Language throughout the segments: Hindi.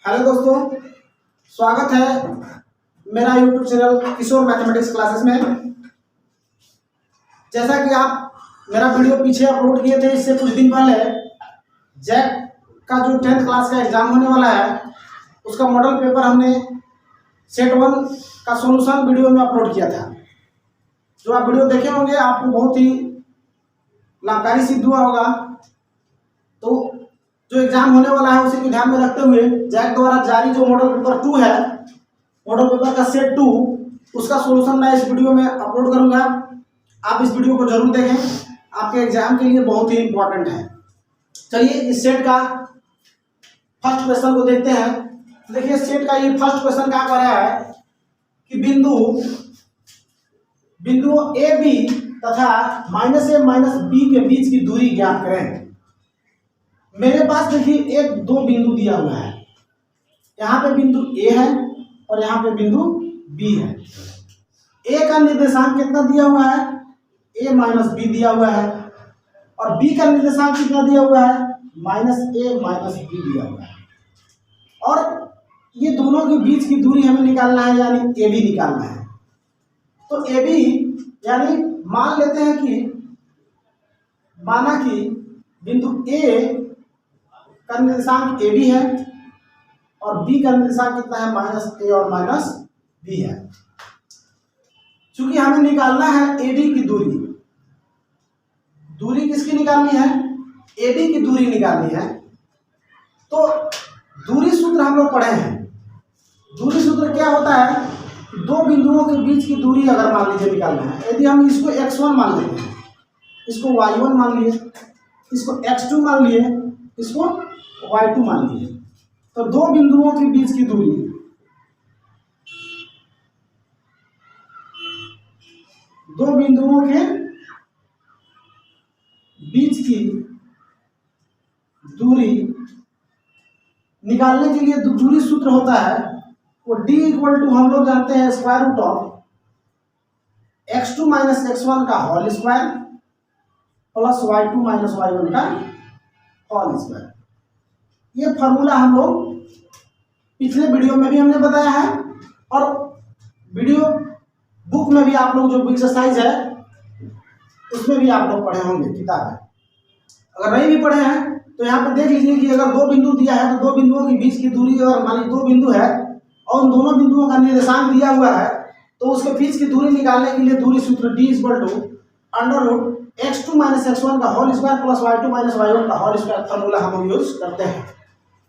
हेलो दोस्तों, स्वागत है मेरा यूट्यूब चैनल किशोर मैथमेटिक्स क्लासेस में। जैसा कि आप मेरा वीडियो पीछे अपलोड किए थे इससे कुछ दिन पहले, जैक का जो 10th क्लास का एग्ज़ाम होने वाला है उसका मॉडल पेपर हमने सेट 1 का सॉल्यूशन वीडियो में अपलोड किया था। जो आप वीडियो देखे होंगे आपको बहुत ही लाभकारी सिद्ध हुआ होगा। तो जो एग्जाम होने वाला है उसी को ध्यान में रखते हुए जैक द्वारा जारी जो मॉडल पेपर 2 है, मॉडल पेपर का सेट 2, उसका सॉल्यूशन मैं इस वीडियो में अपलोड करूंगा। आप इस वीडियो को जरूर देखें, आपके एग्जाम के लिए बहुत ही इंपॉर्टेंट है। चलिए इस सेट का फर्स्ट क्वेश्चन को देखते हैं। देखिए सेट का ये फर्स्ट क्वेश्चन क्या कर रहा है कि बिंदु ए बी तथा -a -b के बीच की दूरी ज्ञात करें। मेरे पास देखिए एक दो बिंदु दिया हुआ है, यहाँ पे बिंदु ए है और यहाँ पे बिंदु बी है। ए का निर्देशांक कितना दिया हुआ है, a - b दिया हुआ है, और b का निर्देशांक कितना दिया हुआ है, -a - b दिया हुआ है। और ये दोनों के बीच की दूरी हमें निकालना है, यानी ए बी निकालना है। तो ए बी यानी मान लेते हैं कि माना कि बिंदु ए का निर्देशांक ए बी है और बी का निर्देशांक कितना है, -a और -b है। चूंकि हमें निकालना है ए बी की दूरी किसकी निकालनी है, ए बी की दूरी निकालनी है। तो दूरी सूत्र हम लोग पढ़े हैं। दूरी सूत्र क्या होता है, दो बिंदुओं के बीच की दूरी अगर मान लीजिए निकालना है, यदि हम इसको x1 मान लेते हैं, इसको y1 मान लिए, इसको x2 मान लिए, इसको y2 मान लिए, तो दो बिंदुओं के बीच की दूरी, दो बिंदुओं के बीच की दूरी निकालने के लिए दूरी सूत्र होता है वो d = हम लोग जानते हैं square root of x2 - x1 का whole square plus y2 - y1 का होल स्क्वायर। ये फॉर्मूला हम लोग पिछले वीडियो में भी हमने बताया है और वीडियो बुक में भी आप लोग जो एक्सरसाइज है उसमें भी आप लोग पढ़े होंगे, किताब है। अगर नहीं भी पढ़े हैं तो यहाँ पे देख लीजिए कि अगर दो बिंदु दिया है तो दो बिंदुओं के बीच की दूरी, अगर मान लीजिए दो बिंदु है और उन दोनों बिंदुओं का निर्देशांक दिया हुआ है तो उसके बीच की दूरी निकालने के लिए दूरी सूत्र d = x2 - x1 का whole square plus y2 - y1 का होल स्क्वायर फॉर्मूला हम यूज करते हैं।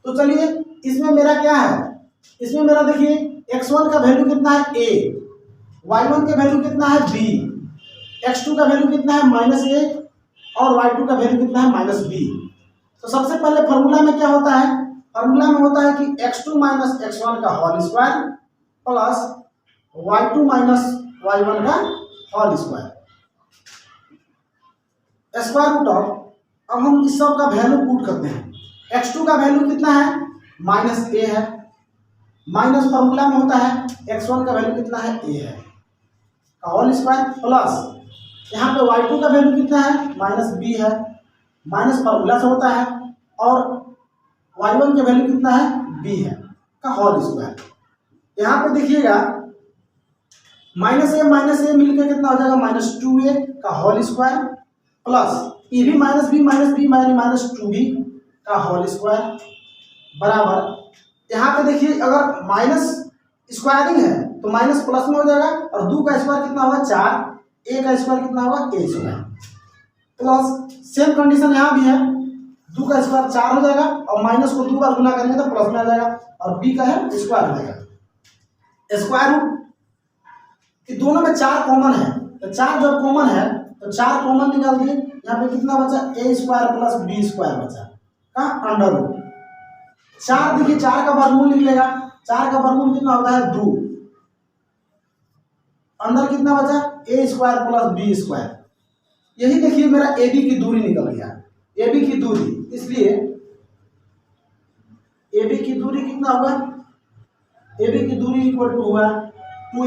तो चलिए इसमें मेरा क्या है, इसमें मेरा देखिए x1 का वैल्यू कितना है a, y1 का वैल्यू कितना है b, x2 का वैल्यू कितना है -a और y2 का वैल्यू कितना है -b। तो सबसे पहले फॉर्मूला में क्या होता है, फॉर्मूला में होता है कि x2 - x1 का whole square plus y2 - y1 का whole square square root of. अब हम इस सब का वैल्यू पुट करते हैं। x2 का वैल्यू कितना है, -a है, माइनस फॉर्मूला में होता है x1 का वैल्यू कितना है, a है का होल स्क्वायर प्लस यहाँ पे y2 का वैल्यू कितना है, -b है, माइनस फॉर्मूला से होता है, और y1 का वैल्यू कितना है, b है का होल स्क्वायर। यहाँ पे देखिएगा -a मिलकर कितना हो जाएगा, -2a का होल स्क्वायर प्लस ये भी -b यानी -2b का होल स्क्वायर बराबर। यहाँ पे देखिए अगर माइनस स्क्वायरिंग है तो माइनस प्लस में हो जाएगा, और 2 का स्क्वायर कितना होगा 4, a का स्क्वायर कितना होगा a square plus same condition यहाँ भी है, 2 का स्क्वायर 4 हो जाएगा और माइनस को 2 बार गुना करेंगे तो प्लस में आ जाएगा, और b का है स्क्वायर हो जाएगा। स्क्वायर रूट कि दोनों में 4 कॉमन है, तो 4 जब कॉमन है तो 4 कॉमन निकाल दिए, यहाँ पे कितना बचा, a square plus b square बचा का अंडर रूट। 4 देखिए 4 का वर्गमूल लिख लेगा, 4 का वर्गमूल कितना होता है 2, अंदर कितना बचा a square plus b square. यही देखिए मेरा ए बी की दूरी निकल गया, ए बी की दूरी, इसलिए ए बी की दूरी कितना होगा, ए बी की दूरी इक्वल टू हुआ 2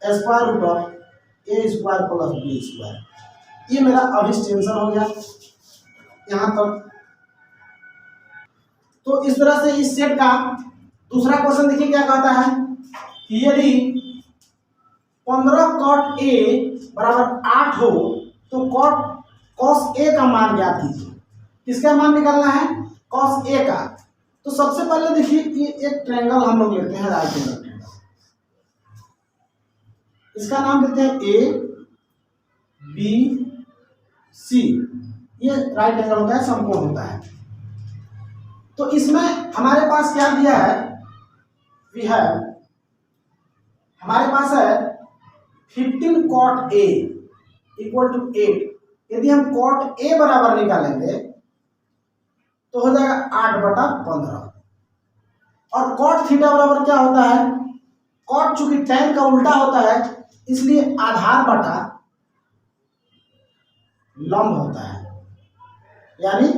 × square root of a square plus b square. ये मेरा अभिष्ट टेंशन हो गया यहाँ तक। तो इस तरह से इस सेट का दूसरा क्वेश्चन देखिए क्या कहता है कि यदि 15 cot A बराबर 8 हो तो cos A का मान ज्ञात कीजिए। किसका मान निकालना है? cos A का। तो सबसे पहले देखिए ये एक ट्रायंगल हम लोग लेते हैं, राइट एंगल ट्रायंगल। इसका नाम देते हैं A B C। ये राइट एंगल होता है, समकोण होता है। तो इसमें हमारे पास क्या दिया है? वी हैव, हमारे पास है 15 cot A इक्वल टू 8। यदि हम cot A बराबर निकालेंगे तो हो जाएगा 8/15। और cot थीटा बराबर क्या होता है? cot चूंकि tan का उल्टा होता है इसलिए आधार बटा लंब होता है, यानी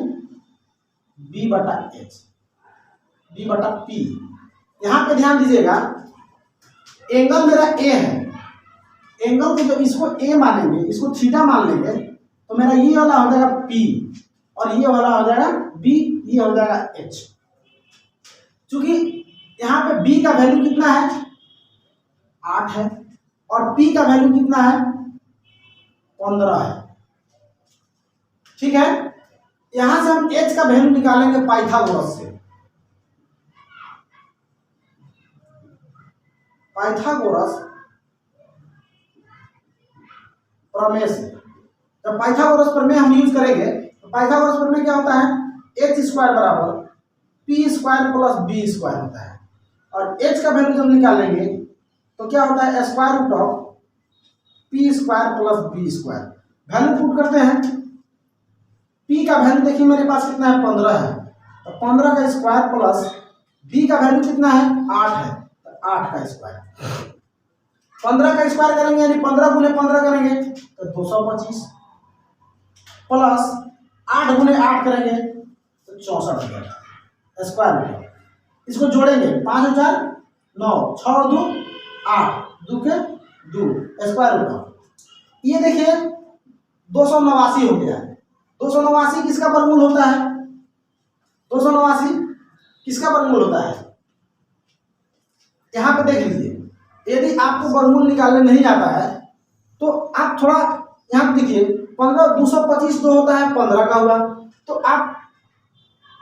B/H, B/P। यहां पे ध्यान दीजिएगा, एंगल मेरा A है, एंगल को जब इसको A मानेंगे, इसको थीटा मान लेंगे तो मेरा ये वाला हो जाएगा P और ये वाला हो जाएगा B, ये हो जाएगा H। चूंकि यहाँ पे B का वैल्यू कितना है? 8 है और P का वैल्यू कितना है? 15 है। ठीक है, यहां से हम H का वैल्यू निकालेंगे पाइथागोरस से। पाइथागोरस प्रमेय से। जब पाइथागोरस प्रमेय हम यूज करेंगे तो पाइथागोरस प्रमेय क्या होता है? h² बराबर p² प्लस b² होता है। और h का वैल्यू जब निकालेंगे तो क्या होता है? Square root of p² plus b²। Value put करते हैं। p का वैल्यू देखिए मेरे पास कितना है? 15 है। तो 15 का स्क्वायर प्लस b का वैल्यू कितना है? 8 है, तो 8 का स्क्वायर। 15 का स्क्वायर करेंगे यानी 15 गुने 15 करेंगे तो 225 प्लस 8 गुने 8 करेंगे तो 64 हो जाएगा स्क्वायर रूट। इसको जोड़ेंगे 5 और 4 9, 6 और 2 8, 2 के 2 स्क्वायर रूट। ये देखिए 289 हो गया। 289 किसका वर्गमूल होता है? 289 किसका वर्गमूल होता है? यहां पे देख लीजिए, यदि आपको वर्गमूल निकालने नहीं आता है तो आप थोड़ा यहाँ देखिए 15 225 जो होता है 15 का हुआ। तो आप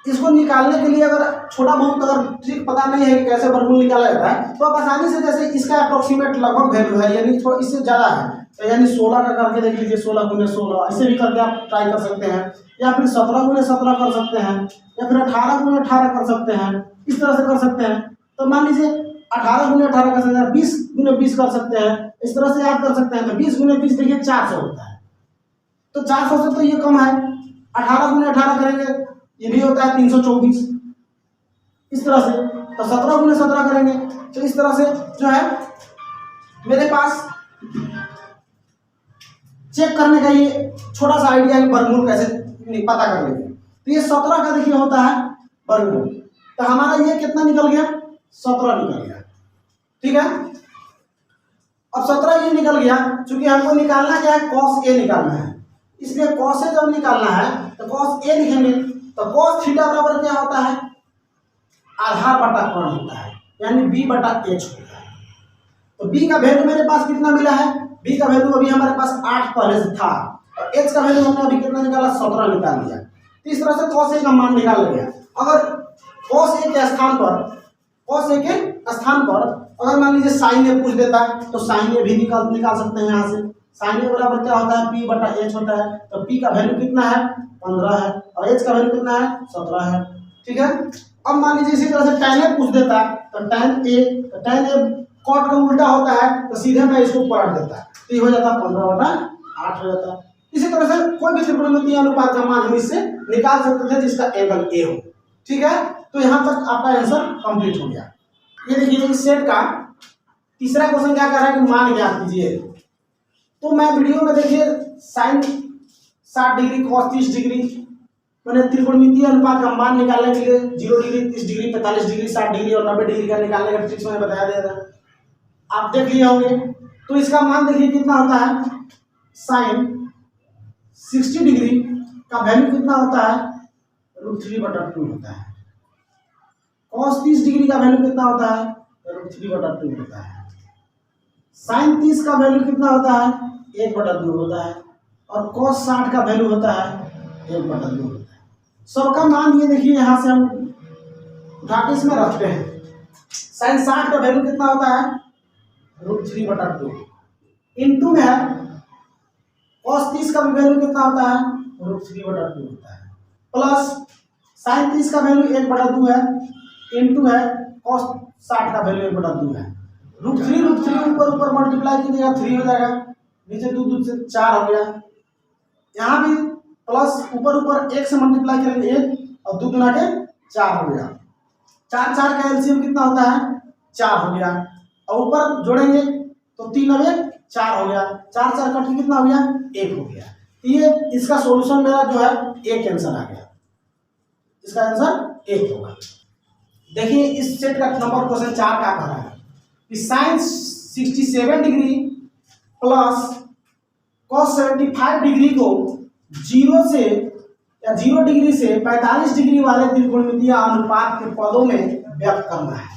इसको निकालने के लिए अगर छोटा बहुत अगर ट्रिक पता नहीं है कि कैसे वर्गमूल निकाला जाता है तो आप आसानी से, जैसे इसका अप्रोक्सीमेट लगभग वैल्यू है यानी थोड़ा इससे ज़्यादा है तो यानी 16 का करके देख लीजिए, 16 गुने 16 ऐसे भी करके आप ट्राई कर सकते हैं, या फिर 17 गुने 17 कर सकते हैं, या फिर 18 गुने 18 कर सकते हैं, इस तरह से कर सकते हैं। तो मान लीजिए 18 गुने 18 कर सकते हैं, 20 गुने 20 कर सकते हैं, इस तरह से याद कर सकते हैं। तो 20 गुने 20 देखिए 400 होता है, तो 400 से तो ये कम है। 18 गुने 18 करेंगे ये भी होता है 324, इस तरह से। तो 17 गुने 17 करेंगे तो इस तरह से जो है मेरे पास चेक करने का ये छोटा सा आइडिया है वर्गमूल कैसे पता कर लेंगे। तो ये 17 का देखिए होता है वर्गमूल, तो हमारा ये कितना निकल गया? 17 निकल गया। ठीक है, अब 17 ये निकल गया। चूंकि हमको निकालना क्या है? cos A निकालना है, इसलिए cos A जब निकालना है तो cos A लिखेंगे। तो cos थीटा बराबर क्या होता है? आधार बटा कोण होता है, यानी B/H होता है। तो B का वैल्यू मेरे पास कितना मिला है? B का वैल्यू अभी हमारे पास 8 पहले से था और H का वैल्यू हमने अभी कितना निकाला? 17 निकाल दिया। तो इस तरह से cos A का मान निकाल लिया। अगर cos A के स्थान पर अगर मान लीजिए sin A पूछ देता है तो sin A भी निकाल सकते हैं यहाँ से। sin A बराबर क्या होता है? P/H होता है। तो P का वैल्यू कितना है? 15 है और H का वैल्यू कितना है? 17 है। ठीक है, अब मान लीजिए इसी तरह से tan A पूछ देता है तो tan A cot का उल्टा होता है तो सीधे मैं इसको पलट देता है तो ये हो जाता है 15/8 हो जाता है। इसी तरह से कोई भी त्रिकोणमितीय अनुपात का मान हम इससे निकाल सकते थे जिसका एंगल A हो। ठीक है, तो यहाँ तक आपका आंसर कंप्लीट हो गया। ये देखिए इस सेट का तीसरा क्वेश्चन क्या कर रहा है कि मान ज्ञात कीजिए। तो मैं वीडियो में देखिए sin 60 डिग्री cos 30 डिग्री मैंने त्रिकोणमितीय अनुपात का मान निकालने के लिए 0 डिग्री 30 डिग्री 45 डिग्री 60 डिग्री और 90 डिग्री का निकालने का ट्रिक्स मैंने बताया दिया था, आप देख लिए होंगे। तो इसका मान देखिए कितना होता है? sin 60 डिग्री का वैल्यू कितना होता है? √3/2 होता है। डिग्री का वैल्यू कितना होता है, √3/2 होता है। sin 30 का वैल्यू कितना होता है, 1/2 होता है। और cos 60 का वैल्यू होता है 1/2 होता है। सबका मान ये देखिए यहाँ से हम उठा के इसमें रखते हैं। sin 60 का वैल्यू कितना होता है, √3/2 इंटू में है cos 30 का वैल्यू कितना होता है, √3/2 होता है, प्लस sin 30 का वैल्यू 1/2 है, इंटू है cos 60 का वैल्यू 1/2 है। √3 ऊपर मल्टीप्लाई कीजिएगा 3 हो जाएगा, नीचे 2 से 4 हो गया। यहाँ भी प्लस ऊपर 1 से मल्टीप्लाई करेंगे 1 और 2 गुना के 4 हो गया। 4 का एलसीएम कितना होता है, 4 हो गया। और ऊपर जोड़ेंगे तो 3 और 1 4 हो गया। 4 कट के कितना हो गया, 1 हो गया। ये इसका सॉल्यूशन मेरा जो है 1 आंसर आ गया, इसका आंसर 1 होगा। देखिए इस सेट का नंबर क्वेश्चन 4 का कह रहा है कि sin 67 degree plus cos 75 degree को 0 डिग्री से 45 डिग्री वाले त्रिकोणमितीय अनुपात के पदों में व्यक्त करना है।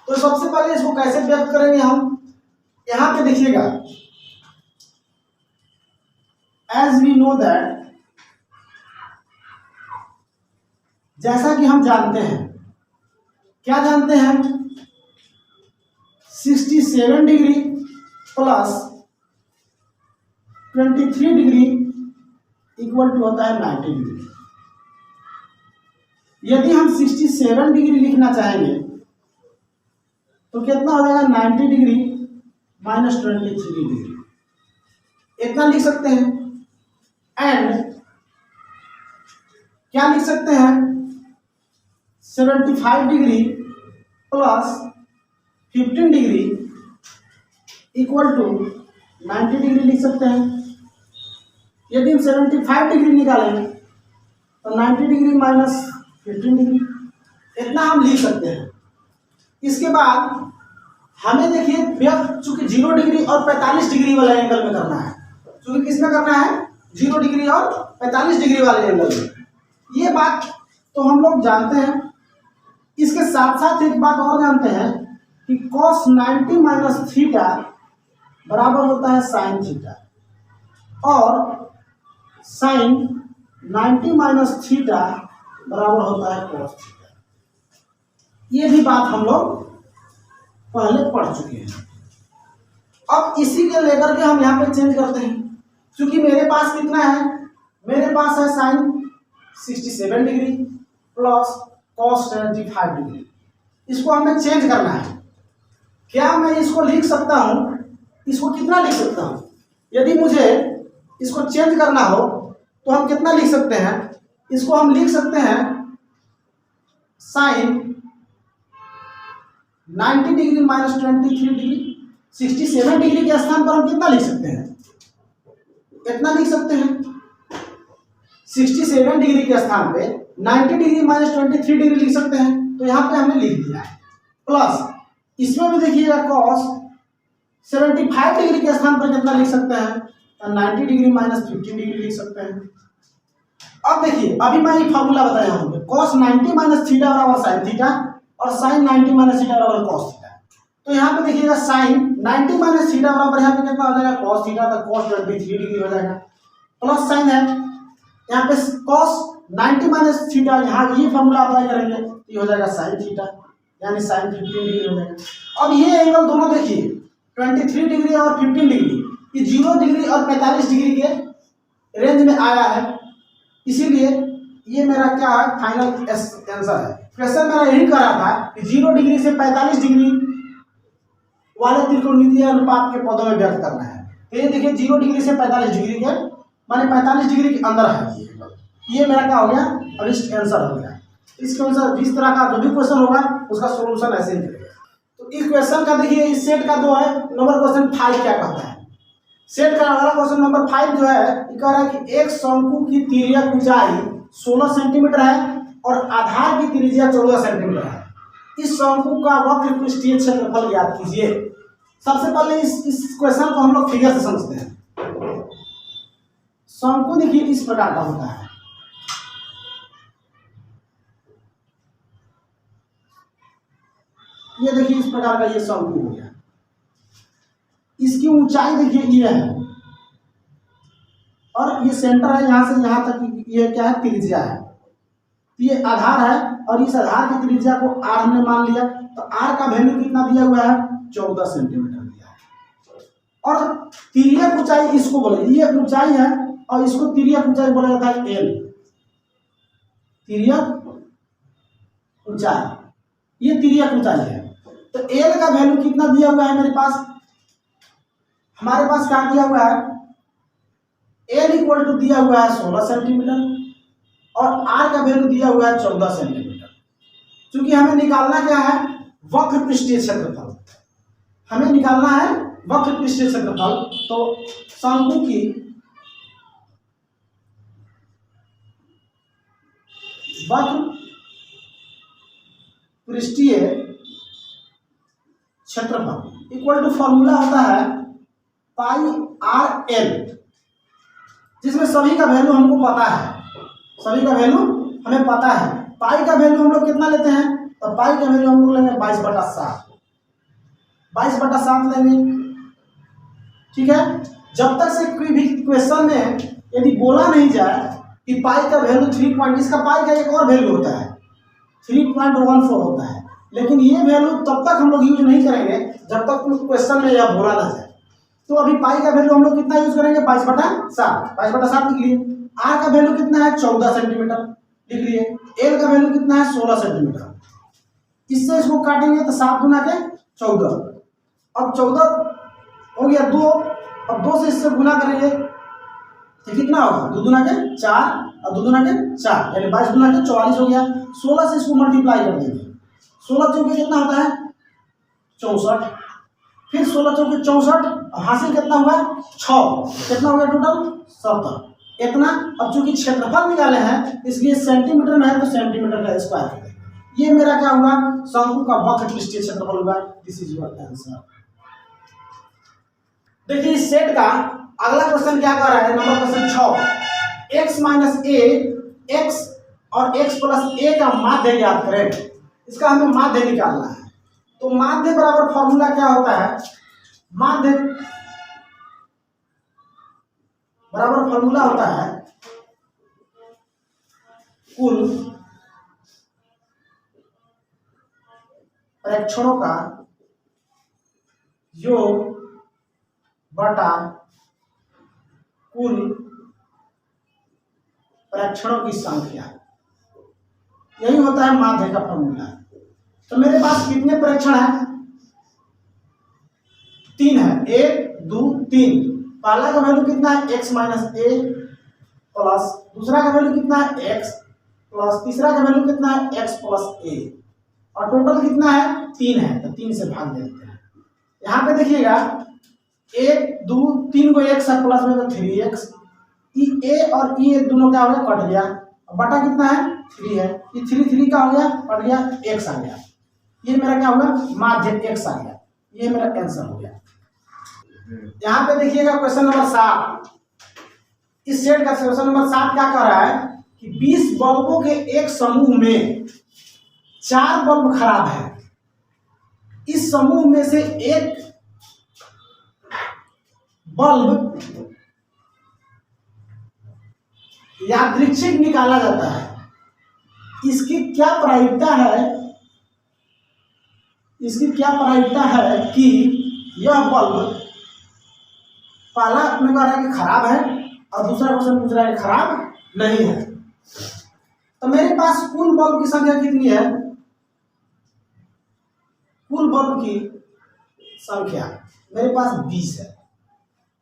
तो सबसे पहले इसको कैसे व्यक्त करेंगे हम, यहाँ पे देखिएगा, एज वी नो दैट, जैसा कि हम जानते हैं, क्या जानते हैं, 67 degree plus 23 degree equal to होता है 90 डिग्री। यदि हम 67 डिग्री लिखना चाहेंगे तो कितना हो जाएगा, 90 डिग्री माइनस 23 डिग्री, इतना लिख सकते हैं। एंड क्या लिख सकते हैं, 75 degree plus 15 degree equal to 90 degree लिख सकते हैं। यदि हम 75 डिग्री निकालें तो 90 डिग्री माइनस 15 डिग्री, इतना हम लिख सकते हैं। इसके बाद हमें देखिए व्यक्त चूंकि 0 डिग्री और 45 डिग्री वाले एंगल में करना है, चूंकि किस में करना है, 0 डिग्री और 45 डिग्री वाले एंगल में। ये बात तो हम लोग जानते हैं। इसके साथ साथ एक बात और जानते हैं कि cos 90 माइनस थीटा बराबर होता है sin थीटा, और sin 90 माइनस थीटा बराबर होता है cos थीटा। ये भी बात हम लोग पहले पढ़ चुके हैं। अब इसी के लेकर के हम यहाँ पे चेंज करते हैं। क्योंकि मेरे पास कितना है, मेरे पास है sin 67 degree plus cos 75 degree, इसको हमें चेंज करना है। क्या मैं इसको लिख सकता हूँ, इसको कितना लिख सकता हूँ, यदि मुझे इसको चेंज करना हो तो हम कितना लिख सकते हैं, इसको हम लिख सकते हैं sin 90 degree minus 23 degree. 67 degree के स्थान पर हम कितना लिख सकते हैं, कितना लिख सकते हैं, 67 डिग्री के स्थान पे 90 डिग्री माइनस 23 डिग्री लिख सकते हैं। तो यहाँ पे हमने लिख दिया है। प्लस इसमें भी देखिएगा cos 75 डिग्री के स्थान पर कितना लिख सकते हैं, 90 डिग्री माइनस 15 डिग्री लिख सकते हैं। अब देखिए, अभी मैं ये फार्मूला बताया हूँ, cos 90 माइनस थीटा बराबर sin थीटा और sin 90 माइनस थीटा बराबर cos थीटा। तो यहाँ पे देखिएगा sin 90 माइनस थीटा बराबर यहाँ पे कितना हो जाएगा, cos थीटा, तो cos 23 डिग्री हो जाएगा। प्लस साइन है यहाँ पे cos 90 माइनस थीटा, यहाँ ये फार्मूला अप्लाई करेंगे तो ये हो जाएगा sin थीटा, यानी sin 15 डिग्री हो जाएगा। अब ये एंगल दोनों देखिए 23 डिग्री और 15 डिग्री, ये 0 डिग्री और 45 डिग्री के रेंज में आया है, इसीलिए ये मेरा क्या है, फाइनल आंसर है। क्वेश्चन मेरा यही कर रहा था कि 0 डिग्री से 45 डिग्री वाले त्रिकोणमितीय अनुपात के पदों में व्यक्त करना है। तो ये देखिए 0 डिग्री से 45 डिग्री के, माने 45 डिग्री के अंदर है ये मेरा क्या हो गया, अभिष्ट आंसर हो गया। इसके अनुसार जिस तरह का जो भी क्वेश्चन होगा उसका सोल्यूशन ऐसे ही करेगा। तो इस क्वेश्चन का देखिए, इस सेट का जो है नंबर क्वेश्चन 5 क्या कहता है। सेट का अगला क्वेश्चन नंबर 5 जो है ये कह रहा है कि एक शंकु की तिर्यक ऊंचाई 16 सेंटीमीटर है और आधार की त्रिज्या 14 सेंटीमीटर है। इस शंकु का वक्र पृष्ठीय क्षेत्रफल ज्ञात कीजिए। सबसे पहले इस क्वेश्चन को हम लोग फिगर से समझते हैं। शंकु देखिए इस प्रकार का होता है, ये देखिए इस प्रकार का ये शंकु हो गया। इसकी ऊंचाई देखिए ये है और ये सेंटर है, यहाँ से यहाँ तक ये क्या है, त्रिज्या है। ये आधार है और इस आधार की त्रिज्या को r हमने मान लिया, तो r का वैल्यू कितना दिया हुआ है, 14 सेंटीमीटर दिया है। और तिर्यक ऊंचाई इसको बोले, ये ऊंचाई है और इसको तिर्यक ऊंचाई बोला जाता है l, तिर्यक ऊंचाई, ये तिर्यक ऊंचाई है। तो l का वैल्यू कितना दिया हुआ है मेरे पास, हमारे पास क्या दिया हुआ है, l इक्वल टू दिया हुआ है 16 सेंटीमीटर और r का वैल्यू दिया हुआ है 14 सेंटीमीटर। क्योंकि हमें निकालना क्या है, वक्र पृष्ठीय क्षेत्रफल, हमें निकालना है वक्र पृष्ठीय क्षेत्रफल। तो शंकु की वक्र पृष्ठीय क्षेत्रफल इक्वल टू फॉर्मूला होता है पाई आर एल, जिसमें सभी का वैल्यू हमको पता है, सभी का वैल्यू हमें पता है। पाई का वैल्यू हम लोग कितना लेते हैं, तो पाई का वैल्यू हम लोग लेंगे 22/7, 22/7 लेंगे। ठीक है, जब तक से कोई भी क्वेश्चन में यदि बोला नहीं जाए कि पाई का वैल्यू 3 इसका पाई का एक और वैल्यू होता है 3.14 होता है, लेकिन ये वैल्यू तब तक हम लोग यूज नहीं करेंगे जब तक क्वेश्चन में यह बोला ना जाए। तो अभी पाई का वैल्यू हम लोग कितना यूज करेंगे, 22/7, 22/7 लिख लिए। आर का वैल्यू कितना है, 14 सेंटीमीटर लिख लिए। एल का वैल्यू कितना है, 16 सेंटीमीटर। इससे इसको काटेंगे तो 7 गुना के 14, अब 14 हो गया 2, अब 2 से इससे गुना करेंगे तो कितना होगा, 2 गुना के 4 और 2 गुना के 4 यानी 22 गुना के 44 हो गया। 16 से इसको मल्टीप्लाई कर देंगे, 16 चौके कितना होता है 64, फिर 16 चौके 64, हासिल कितना हुआ 6, कितना हो गया टोटल 70 इतना। अब चूंकि क्षेत्रफल निकाले हैं इसलिए सेंटीमीटर में है तो सेंटीमीटर का स्क्वायर कर देंगे। ये मेरा क्या हुआ, शंकु का वक्र पृष्ठीय क्षेत्रफल हुआ। This is your answer. देखिए इस सेट का अगला क्वेश्चन क्या कर रहा है, नंबर क्वेश्चन 6, x माइनस ए एक्स और x प्लस ए का माध्य ज्ञात करें। इसका हमें माध्य निकालना है। तो माध्य बराबर फॉर्मूला क्या होता है, माध्य बराबर फॉर्मूला होता है कुल प्रेक्षणों का योग बटा कुल प्रेक्षणों की संख्या, यही होता है माध्य का फॉर्मूला। तो मेरे पास कितने प्रेक्षण है, 3 है, 1 2 3। पहला का वैल्यू कितना है, x माइनस ए प्लस, दूसरा का वैल्यू कितना है x प्लस, तीसरा का वैल्यू कितना है x प्लस ए, और टोटल कितना है 3 है, तो 3 से भाग देते हैं। यहाँ पे देखिएगा 1 2 3 को x है प्लस में तो 3x, ए और ए दोनों क्या हो गया, कट गया, बटा कितना है 3 है, ये 3 का हो गया, कट गया, x आ गया। ये मेरा क्या होगा, माध्य x आ गया, ये मेरा आंसर हो गया। यहाँ पे देखिएगा क्वेश्चन नंबर 7, इस सेट का क्वेश्चन नंबर 7 क्या कह रहा है कि 20 बल्बों के एक समूह में 4 बल्ब खराब है। इस समूह में से एक बल्ब यादृच्छिक निकाला जाता है। इसकी क्या प्रायिकता है, इसकी क्या प्रायिकता है कि यह बल्ब, पहला में कह रहा है कि खराब है और दूसरा क्वेश्चन पूछ रहा है खराब नहीं है। तो मेरे पास कुल बल्ब की संख्या कितनी है, कुल बल्ब की संख्या मेरे पास 20 है।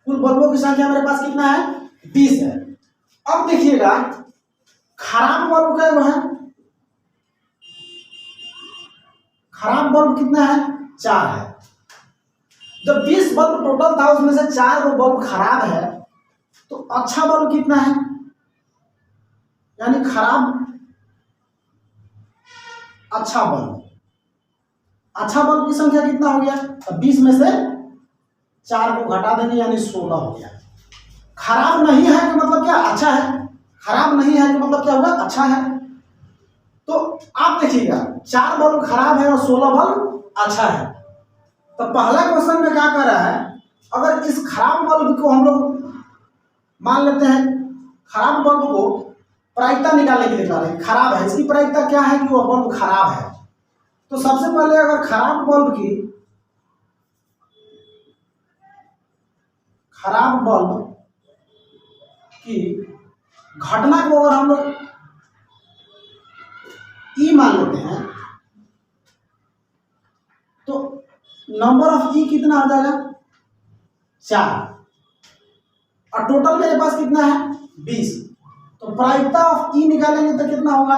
कुल बल्बों की संख्या मेरे पास कितना है, 20 है। अब देखिएगा खराब बल्ब क्या है, खराब बल्ब कितना है, 4 है। जब 20 बल्ब टोटल था उसमें से 4 बल्ब खराब है, तो अच्छा बल्ब कितना है, यानी खराब अच्छा बल्ब, अच्छा बल्ब की संख्या कितना हो गया, तो 20 में से 4 को घटा देंगे यानी 16 हो गया। खराब नहीं है कि मतलब क्या अच्छा है, खराब नहीं है कि मतलब क्या होगा अच्छा है। तो आप देखिएगा 4 बल्ब खराब है और 16 बल्ब अच्छा है। तो पहला क्वेश्चन में क्या कर रहा है, अगर इस खराब बल्ब को हम लोग मान लेते हैं, खराब बल्ब को प्रायिकता निकालने के लिए कह रहे हैं, खराब है, इसकी प्रायिकता क्या है कि वो बल्ब खराब है। तो सबसे पहले अगर खराब बल्ब की घटना को अगर हम लोग ई मान लेते हैं तो नंबर ऑफ ई कितना हो जाएगा 4, और टोटल मेरे पास कितना है 20। तो प्रायिकता ऑफ ई निकालेंगे तो कितना होगा,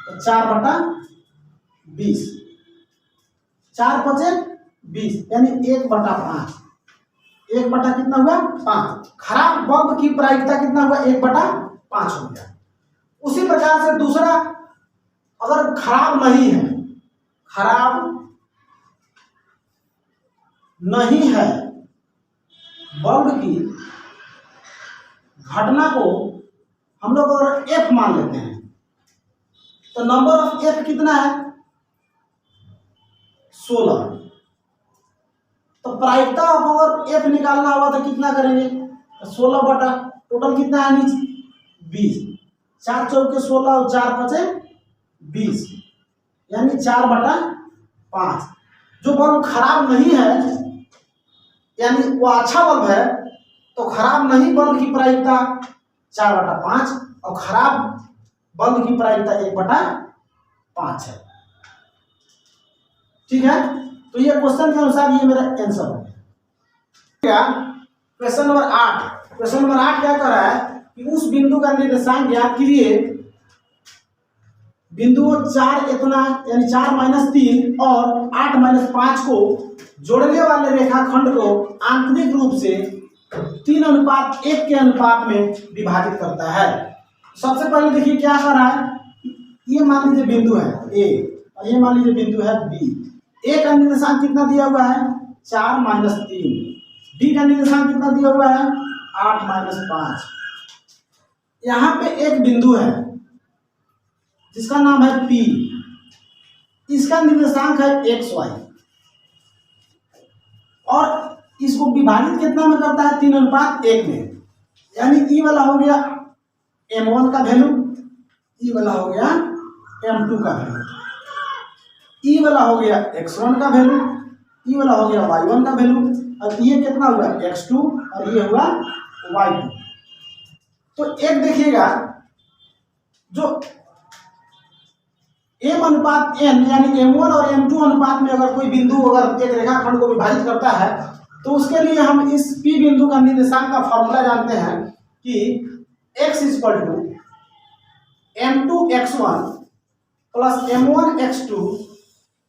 तो 4/20, 4 × 20 यानी 1/5, 1/ कितना हुआ 5। खराब बल्ब की प्रायिकता कितना हुआ 1/5 हो गया। उसी प्रकार से दूसरा, अगर खराब नहीं है, खराब नहीं है बल्ब की घटना को हम लोग अगर एफ मान लेते हैं तो नंबर ऑफ एफ कितना है 16। तो प्रायिकता अगर एफ निकालना होगा तो कितना करेंगे, 16 बटा टोटल कितना है नीचे 20, 4 चौके 16 और 4 × 20 यानी 4/5। जो बल्ब खराब नहीं है यानी वो अच्छा बल्ब है, तो खराब नहीं बल्ब की प्रायिकता 4/5 और खराब बल्ब की प्रायिकता 1/5 है। ठीक है, तो ये क्वेश्चन के अनुसार ये मेरा आंसर हो गया। क्वेश्चन नंबर 8, क्वेश्चन नंबर 8 क्या कर रहा है कि उस बिंदु का निर्देशांक ज्ञात कीजिए, बिंदुओं 4 इतना यानी 4 - 3 और 8 - 5 को जोड़ने वाले रेखाखंड को आंतरिक रूप से 3:1 के अनुपात में विभाजित करता है। सबसे पहले देखिए क्या कर रहा है, ये मान लीजिए बिंदु है ए और ये मान लीजिए बिंदु है बी। ए का निर्देशांक कितना दिया हुआ है 4 - 3, बी का निर्देशांक कितना दिया हुआ है 8 - 5। यहाँ पे एक बिंदु है जिसका नाम है P, इसका निर्देशांक है XY और इसको विभाजित कितना में करता है 3:1 में, यानी ई वाला हो गया M1 का वैल्यू, ई वाला हो गया M2 का वैल्यू, ई वाला हो गया X1 का वैल्यू, ई वाला हो गया Y1 का वैल्यू, और ये कितना हुआ X2 और ये हुआ Y2। तो एक देखिएगा जो M/N यानी M1 और M2 अनुपात में अगर कोई बिंदु अगर एक रेखाखंड को विभाजित करता है तो उसके लिए हम इस P बिंदु का निर्देशांक का फॉर्मूला जानते हैं कि x = M2x1 + M1x2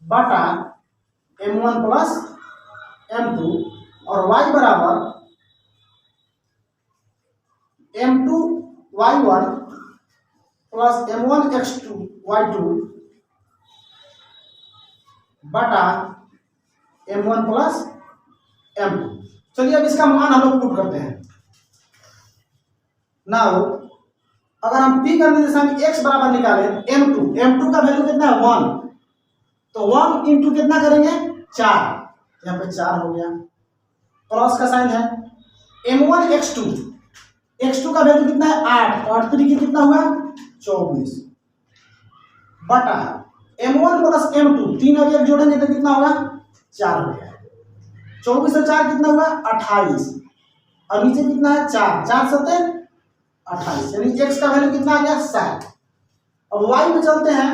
बटा M1 + M2 और y बराबर M2y1 + M1x2 y2 बटा M1 + M2। चलिए अब इसका मान हम लोग पुट करते हैं। नाउ अगर हम P का निर्देशांक x बराबर निकालें M2 का वैल्यू कितना है 1, तो 1 × कितना करेंगे 4, यहाँ पे 4 हो गया, प्लस का साइन है M1x2 का वैल्यू कितना है 8 और 3 कितना हुआ 24 बटा M1 + M2, 3 और 1 जोड़ेंगे तो कितना होगा 4 हो गया, 24 और 4 कितना हुआ 28 और नीचे कितना है 4, 4 × 7 28 यानी x का वैल्यू कितना आ गया 7। अब y में चलते हैं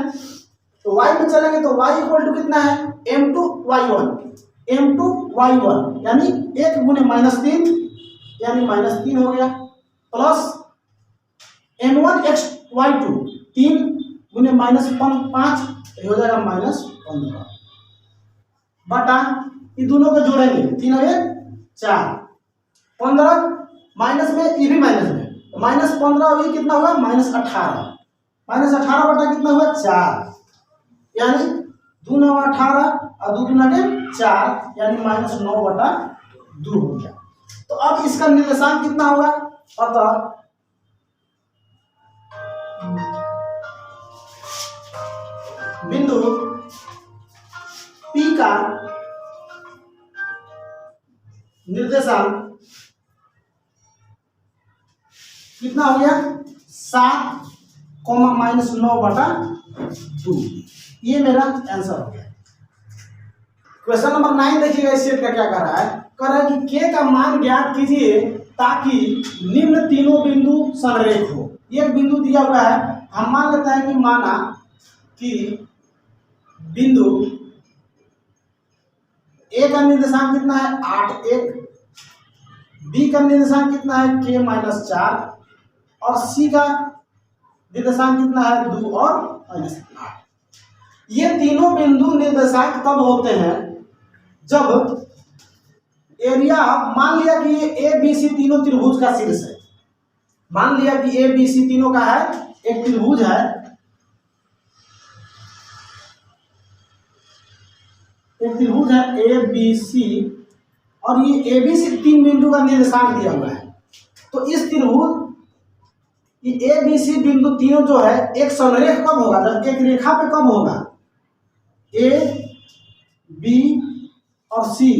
तो y में चलेंगे तो y = कितना है M2y1 यानी 1 × -3 यानी -3 हो गया, प्लस M1y2 3 × -5 हो जाएगा -15 बटा ये दोनों को जोड़ेंगे 3 और 1 4, 15 माइनस में ये भी माइनस में तो -15 और ये कितना हुआ -18 बटा कितना हुआ 4 यानी 2 × 9 = 18 और 2 × 4 यानी -9/2 हो गया। तो अब इसका निर्देशांक कितना होगा, अतः बिंदु P का निर्देशांक कितना हो गया 7,-9/2। ये मेरा आंसर हो गया। क्वेश्चन नंबर 9 देखिएगा, इस सेट का क्या कर रहा है, कह रहा है कि के का मान ज्ञात कीजिए ताकि निम्न तीनों बिंदु संरेख हो। एक बिंदु दिया हुआ है, हम मान लेते हैं कि माना कि बिंदु ए का निर्देशांक कितना है 8, 1, बी का निर्देशांक कितना है k-4 और सी का निर्देशांक कितना है 2 और -8। ये तीनों बिंदु निर्देशांक तब होते हैं जब एरिया, मान लिया कि ये ए बी सी तीनों त्रिभुज का शीर्ष है, मान लिया कि ए बी सी तीनों का है एक त्रिभुज है, एक त्रिभुज है ए बी सी और ये ए बी सी तीन बिंदु का निर्देशांक दिया हुआ है। तो इस त्रिभुज ये ए बी सी बिंदु तीनों जो है एक संरेख कब होगा, जब एक रेखा पे कब होगा, ए बी और सी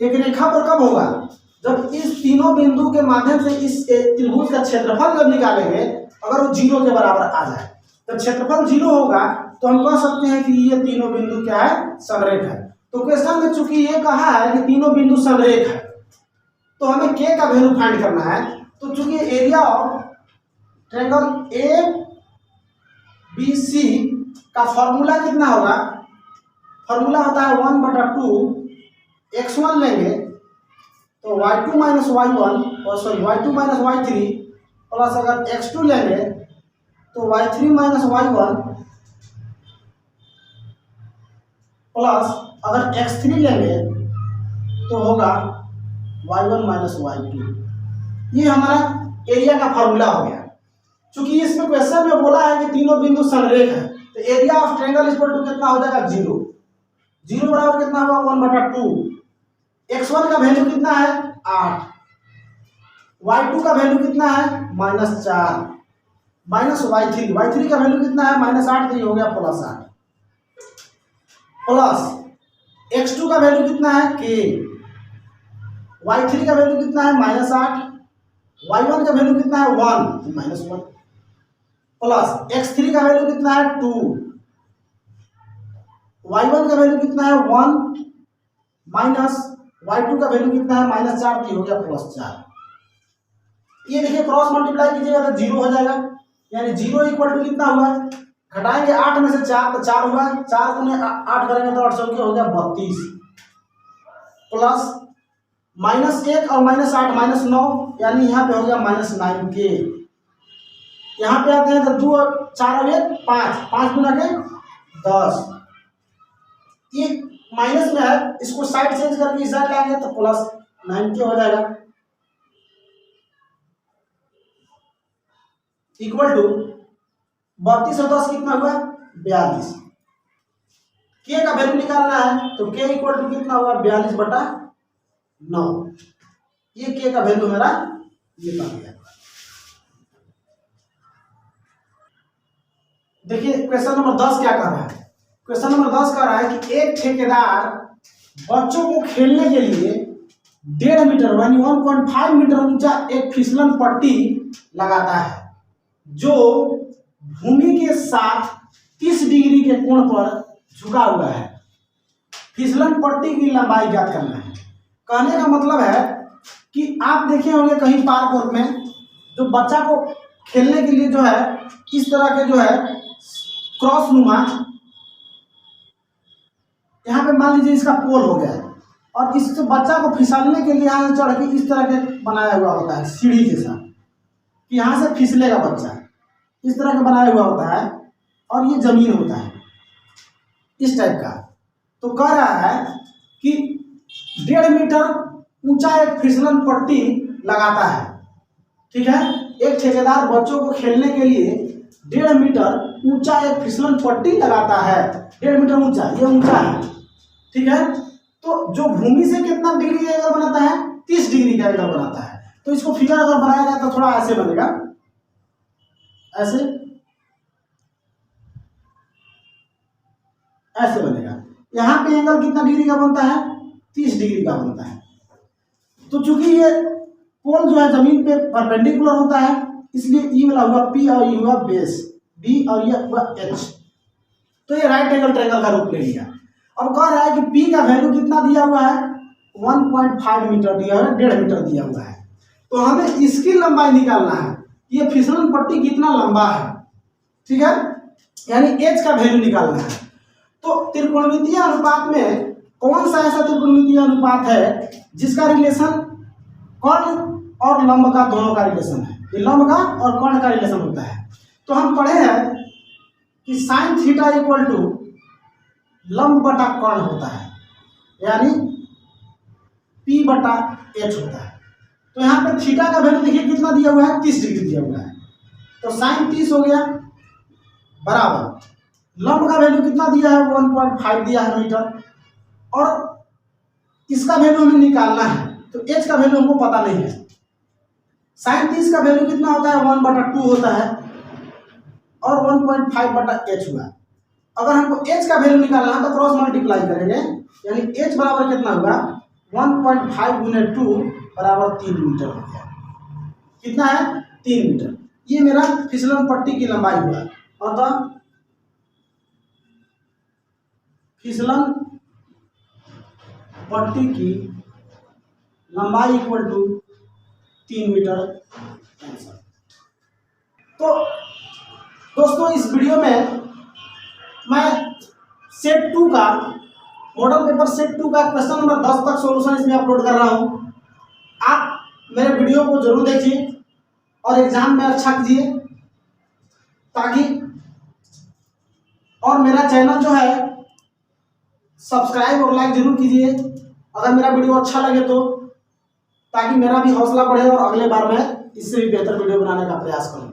एक रेखा पर कब होगा, जब इस तीनों बिंदु के माध्यम से इस त्रिभुज का क्षेत्रफल जब निकालेंगे अगर वो 0 के बराबर आ जाए, जब क्षेत्रफल 0 होगा तो हम कह सकते हैं कि ये तीनों बिंदु क्या है, संरेख है। तो क्वेश्चन में चूंकि ये कहा है कि तीनों बिंदु संरेख है तो हमें के का वैल्यू फाइंड करना है। तो चूंकि area of triangle A B C का फॉर्मूला कितना होगा, फॉर्मूला होता है 1/2 x1 लेंगे तो y2 - y1 और सॉरी y2 - y3 प्लस अगर x2 लेंगे तो y3 - y1 प्लस अगर x3 लेंगे तो होगा y1 - y2। ये हमारा एरिया का फॉर्मूला हो गया। चूंकि इसमें क्वेश्चन में बोला है कि तीनों बिंदु संरेख है तो area of triangle equal to कितना हो जाएगा 0। 0 बराबर कितना होगा 1/2। x1 का वैल्यू कितना है 8, y2 का वैल्यू कितना है -4 माइनस y3 का वैल्यू कितना है -8 तो ये हो गया +8 प्लस x2 का वैल्यू कितना है k, y3 का वैल्यू कितना है -8, y1 का वैल्यू कितना है 1 -1 प्लस x3 का वैल्यू कितना है 2, y1 का वैल्यू कितना है 1 माइनस y2 का वैल्यू कितना है -4 तो हो गया +4। ये देखिए क्रॉस मल्टीप्लाई कीजिएगा तो 0 हो जाएगा, यानी 0 इक्वल टू कितना हुआ, घटाएंगे 8 में से 4 तो 4 हुआ, 4 गुने 8 करेंगे तो 8 हो गया 32 प्लस -1 और -8 -9 यानी यहाँ पे हो गया -9k। यहाँ पे आते हैं तो 2 और 4 और 1 5, 5 गुना के 10। ये माइनस में है, इसको साइड चेंज करके इस साइड लाएंगे तो +9k हो जाएगा इक्वल टू 32 और 10 कितना हुआ 42। के का वैल्यू निकालना है तो के इक्वल टू कितना हुआ 42/9। ये के का वैल्यू मेरा ये बन गया। देखिए क्वेश्चन नंबर 10 क्या कर रहा है, क्वेश्चन नंबर 10 कह रहा है कि एक ठेकेदार बच्चों को खेलने के लिए 1.5 मीटर यानी 1.5 मीटर ऊंचा एक फिसलन पट्टी लगाता है जो भूमि के साथ 30 डिग्री के कोण पर झुका हुआ है। फिसलन पट्टी की लंबाई ज्ञात करना है। कहने का मतलब है कि आप देखे होंगे कहीं पार्क वार्क में जो बच्चा को खेलने के लिए जो है इस तरह के जो है क्रॉस नुमा, यहाँ पे मान लीजिए इसका पोल हो गया है और इस बच्चा को फिसलने के लिए यहाँ से चढ़ के इस तरह के बनाया हुआ होता है सीढ़ी जैसा कि यहाँ से फिसलेगा बच्चा, इस तरह का बनाया हुआ होता है और ये जमीन होता है इस टाइप का। तो कह रहा है कि 1.5 मीटर ऊंचा एक फिसलन पट्टी लगाता है, ठीक है। एक ठेकेदार बच्चों को खेलने के लिए 1.5 मीटर ऊंचा एक फिसलन पट्टी लगाता है। 1.5 मीटर ऊंचा, ये ऊंचा है, ठीक है। तो जो भूमि से कितना डिग्री का एंगल बनाता है 30 डिग्री का एंगल बनाता है। तो इसको फिगर अगर बनाया जाए तो थोड़ा ऐसे बनेगा, ऐसे ऐसे बनेगा। यहाँ पे एंगल कितना डिग्री का बनता है, 30 डिग्री का बनता है। तो चूंकि ये पोल जो है जमीन पे परपेंडिकुलर होता है, इसलिए ई वाला हुआ P और ये हुआ बेस B और ये हुआ H। तो ये राइट एंगल ट्रायंगल का रूप ले लिया। अब कह रहा है कि P का वैल्यू कितना दिया हुआ है, 1.5 मीटर दिया हुआ है, 1.5 मीटर दिया हुआ है। तो हमें इसकी लंबाई निकालना है, ये फिसलन पट्टी कितना लंबा है, ठीक है, यानी H का वैल्यू निकालना है। तो त्रिकोणमितीय अनुपात में कौन सा ऐसा त्रिकोणमितीय अनुपात है जिसका रिलेशन कर्ण और लंब का दोनों का रिलेशन है, ये लंब का और कर्ण का रिलेशन होता है। तो हम पढ़े हैं कि साइन थीटा इक्वल टू लंब बटा कर्ण होता है, यानी P बटा H होता है। तो यहाँ पे थीटा का वैल्यू देखिए कितना दिया हुआ है, 30 डिग्री दिया हुआ है। तो साइन 30 हो गया बराबर लंब का वैल्यू कितना दिया है, 1.5 दिया है मीटर, और इसका वैल्यू हमें निकालना है। तो H का वैल्यू हमको पता नहीं है। साइन 30 का वैल्यू कितना होता है, 1/2 होता है, और 1.5 बटा H हुआ। अगर हमको H का वैल्यू निकालना है तो क्रॉस मल्टीप्लाई करेंगे, यानी H बराबर कितना हुआ, 1.5 गुने 2 बराबर 3 मीटर हो गया। कितना है, 3 मीटर। ये मेरा फिसलन पट्टी की लंबाई हुआ। अतः फिसलन पट्टी की लंबाई इक्वल टू 3 मीटर आंसर। तो दोस्तों इस वीडियो में मैं सेट 2 का मॉडल पेपर सेट 2 का क्वेश्चन नंबर 10 तक सॉल्यूशन इसमें अपलोड कर रहा हूं। आप मेरे वीडियो को जरूर देखिए और एग्जाम में अच्छा कीजिए, ताकि और मेरा चैनल जो है सब्सक्राइब और लाइक जरूर कीजिए अगर मेरा वीडियो अच्छा लगे तो, ताकि मेरा भी हौसला बढ़े और अगले बार मैं इससे भी बेहतर वीडियो बनाने का प्रयास करूं।